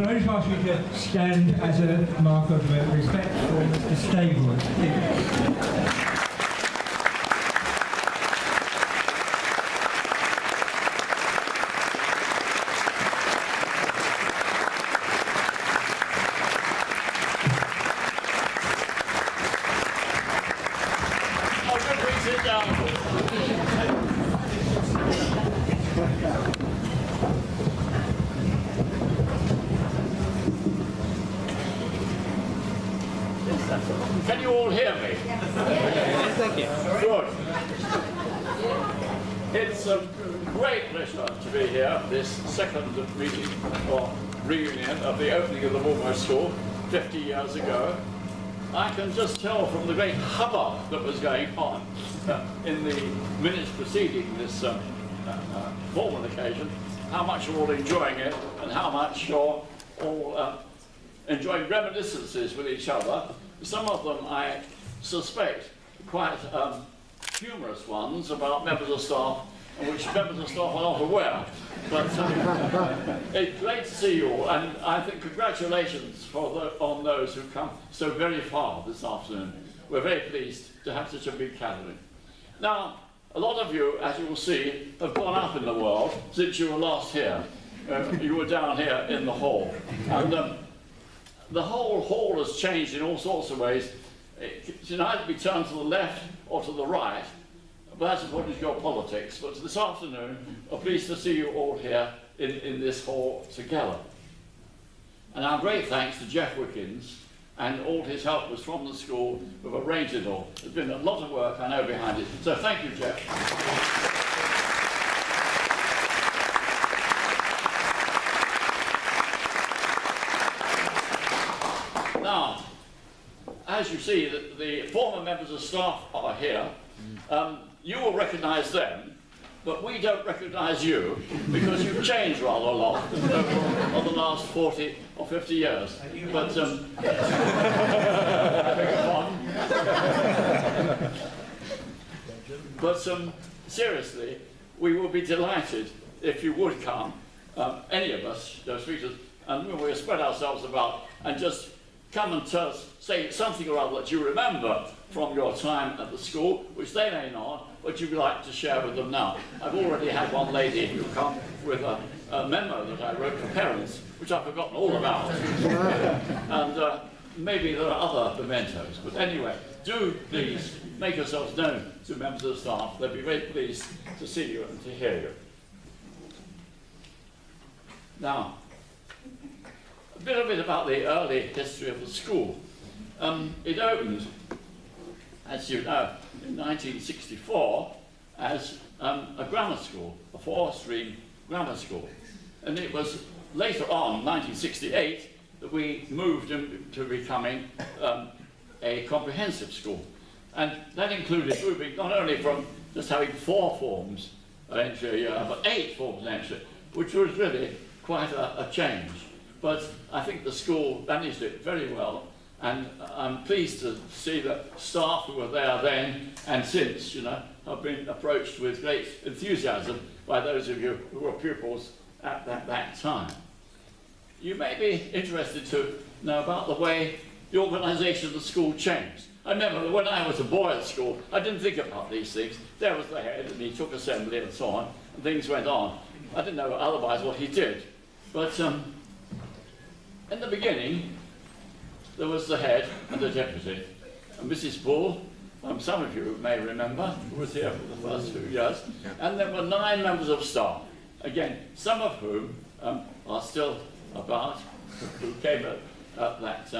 Can I just ask you to stand as a mark of respect for Mr Stagles? Sit down. Can you all hear me? Yes, thank you. Good. It's a great pleasure to be here, this second meeting or reunion of the opening of the Bulmershe School 50 years ago. I can just tell from the great hubbub that was going on in the minutes preceding this formal occasion, how much you're all enjoying it and how much you're all enjoying reminiscences with each other. Some of them, I suspect, quite humorous ones about members of staff, which members of staff are not aware. But it's great to see you all, and I think congratulations on those who've come so very far this afternoon. We're very pleased to have such a big gathering. Now, a lot of you, as you will see, have gone up in the world since you were last here. You were down here in the hall. And the whole hall has changed in all sorts of ways. It can either be turned to the left or to the right, but that's according to your politics. But this afternoon, I'm pleased to see you all here in this hall together. And our great thanks to Jeff Wickens and all his helpers from the school who have arranged it all. There's been a lot of work, I know, behind it. So thank you, Jeff. Now, as you see, the former members of staff are here. You will recognise them, but we don't recognise you because you've changed rather a lot over the last 40 or 50 years. But seriously, we will be delighted if you would come, any of us, those speakers, and we'll spread ourselves about and just come and tell us, say something or other that you remember from your time at the school, which they may not, but you'd like to share with them now. I've already had one lady who come with a memo that I wrote for parents, which I've forgotten all about. And maybe there are other mementos, but anyway, do please make yourselves known to members of the staff. They'll be very pleased to see you and to hear you. Now, a bit about the early history of the school. It opened, as you know, in 1964 as a grammar school, a 4-stream grammar school. And it was later on, 1968, that we moved into becoming a comprehensive school. And that included moving not only from just having 4 forms of entry a year, but 8 forms of entry, which was really quite a change. But I think the school managed it very well, and I'm pleased to see that staff who were there then and since, you know, have been approached with great enthusiasm by those of you who were pupils at that time. You may be interested to know about the way the organisation of the school changed. I remember that when I was a boy at school, I didn't think about these things. There was the head, and he took assembly and so on, and things went on. I didn't know otherwise what he did. But in the beginning, there was the head and the deputy. And Mrs. Bull, some of you may remember, who was here for the first few years. And there were 9 members of staff. Again, some of whom are still about, who came at that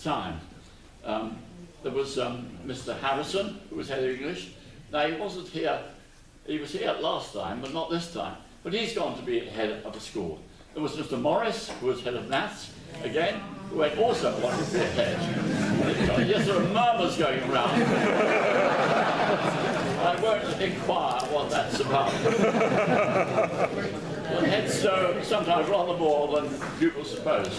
time. There was Mr. Harrison, who was head of English. Now, he wasn't here, he was here last time, but not this time. But he's gone to be head of the school. There was Mr. Morris, who was head of maths, again, who had also wanted to be head. Yes, there are murmurs going around. I won't inquire what that's about. The heads so sometimes rather more than people suppose.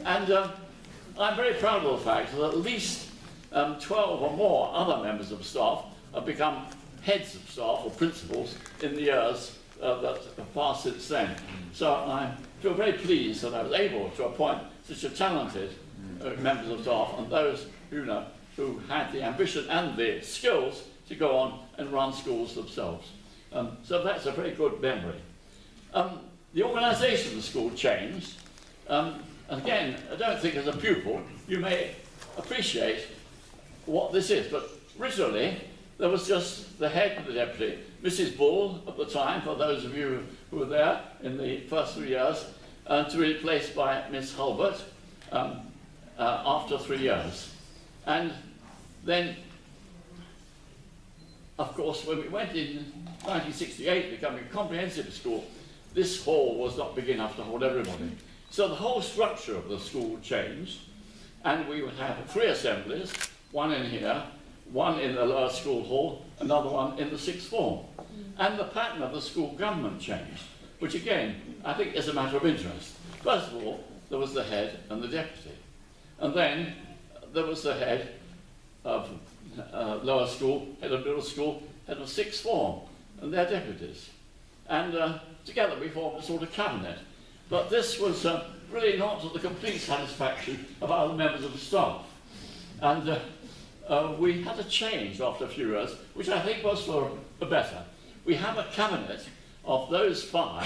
I'm very proud of the fact that at least 12 or more other members of staff have become heads of staff or principals in the years that have passed since then. So I'm feel very pleased that I was able to appoint such a talented members of staff and those who had the ambition and the skills to go on and run schools themselves. So that's a very good memory. The organisation of the school changed. Again, I don't think as a pupil you may appreciate what this is, but originally there was just the head and the deputy, Mrs Bull at the time, for those of you who were there in the first 3 years, to be replaced by Miss Hulbert after 3 years. And then, of course, when we went in 1968 becoming a comprehensive school, this hall was not big enough to hold everybody. So the whole structure of the school changed, and we would have 3 assemblies, one in here, one in the lower school hall, another one in the sixth form. And the pattern of the school government changed, which again, I think is a matter of interest. First of all, there was the head and the deputy. And then there was the head of lower school, head of middle school, head of sixth form, and their deputies. And together we formed a sort of cabinet. But this was really not to the complete satisfaction of other members of the staff. And we had a change after a few years, which I think was for the better. We have a cabinet of those 5,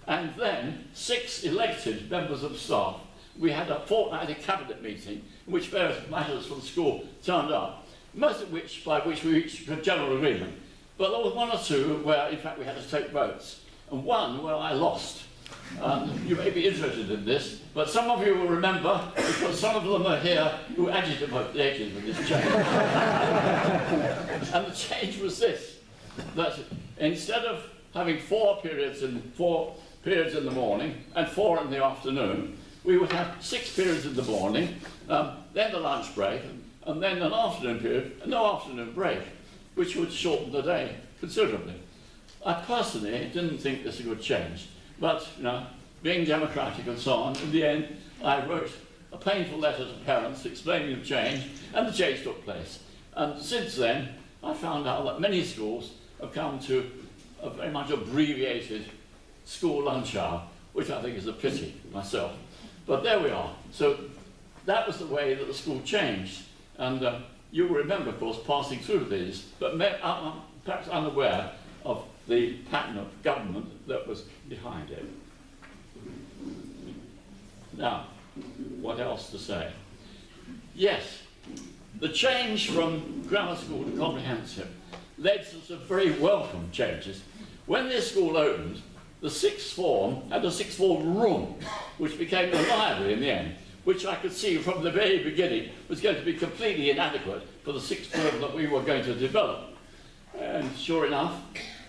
and then 6 elected members of staff. We had a fortnightly cabinet meeting in which various matters from the school turned up, most of which by which we reached a general agreement. But there was 1 or 2 where, in fact, we had to take votes, and 1 where I lost. You may be interested in this, but some of you will remember, because some of them are here who agitated with this change. And the change was this, that instead of having 4 periods in the morning and 4 in the afternoon, we would have 6 periods in the morning, then the lunch break, and then an afternoon period, and no afternoon break, which would shorten the day considerably. I personally didn't think this was a good change. But, being democratic and so on, in the end, I wrote a painful letter to parents explaining the change, and the change took place. And since then, I found out that many schools have come to a very much abbreviated school lunch hour, which I think is a pity myself. But there we are. So that was the way that the school changed. And you will remember, of course, passing through these, but perhaps unaware of the pattern of government that was behind it. Now, what else to say? Yes, the change from grammar school to comprehensive led to some very welcome changes. When this school opened, the sixth form had a sixth form room, which became the library in the end, which I could see from the very beginning was going to be completely inadequate for the sixth form that we were going to develop. And sure enough,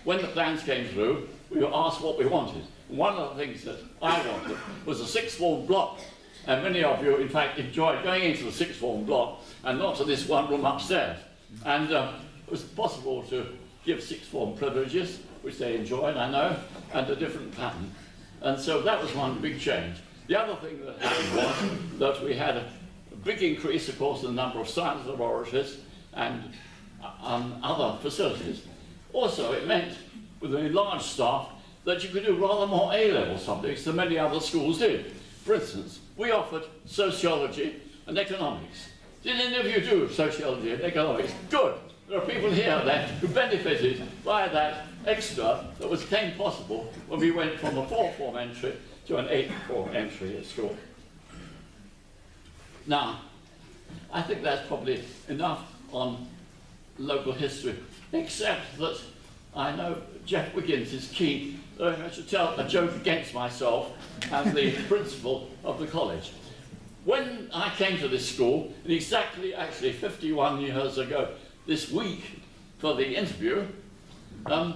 when the plans came through, we were asked what we wanted. And one of the things that I wanted was a sixth form block. And many of you, in fact, enjoyed going into the sixth form block and not to this one room upstairs. And it was possible to give sixth form privileges, which they enjoyed, I know, and a different pattern. And so that was one big change. The other thing that happened was that we had a big increase, of course, in the number of science laboratories and other facilities. Also, it meant, with an enlarged staff, that you could do rather more A-level subjects than many other schools did. For instance, we offered sociology and economics. Did any of you do sociology and economics? Good. There are people here then who benefited by that extra that became possible when we went from a 4th form entry to an 8th form entry at school. Now, I think that's probably enough on local history, except that I know Jeff Wiggins is keen. I should tell a joke against myself and the principal of the college. When I came to this school, and exactly actually 51 years ago this week for the interview, I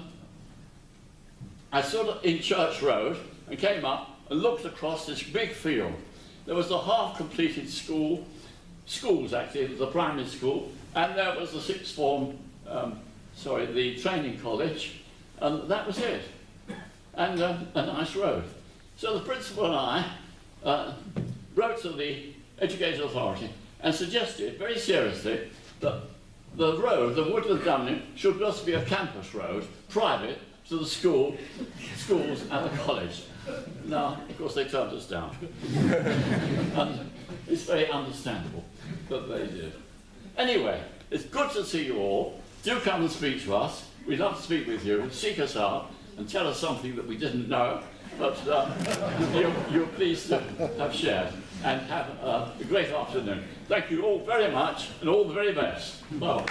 stood in Church Road and came up and looked across this big field. There was the half-completed schools actually, the primary school, and there was the sixth form, the training college, and that was it. And a nice road. So the principal and I wrote to the Education Authority and suggested very seriously that the road, the Woodland Dunning, should just be a campus road, private to the schools and the college. No, of course they turned us down. And it's very understandable that they did. Anyway, it's good to see you all. Do come and speak to us. We'd love to speak with you. Seek us out and tell us something that we didn't know, but you're pleased to have shared. And have a great afternoon. Thank you all very much, and all the very best. Bye.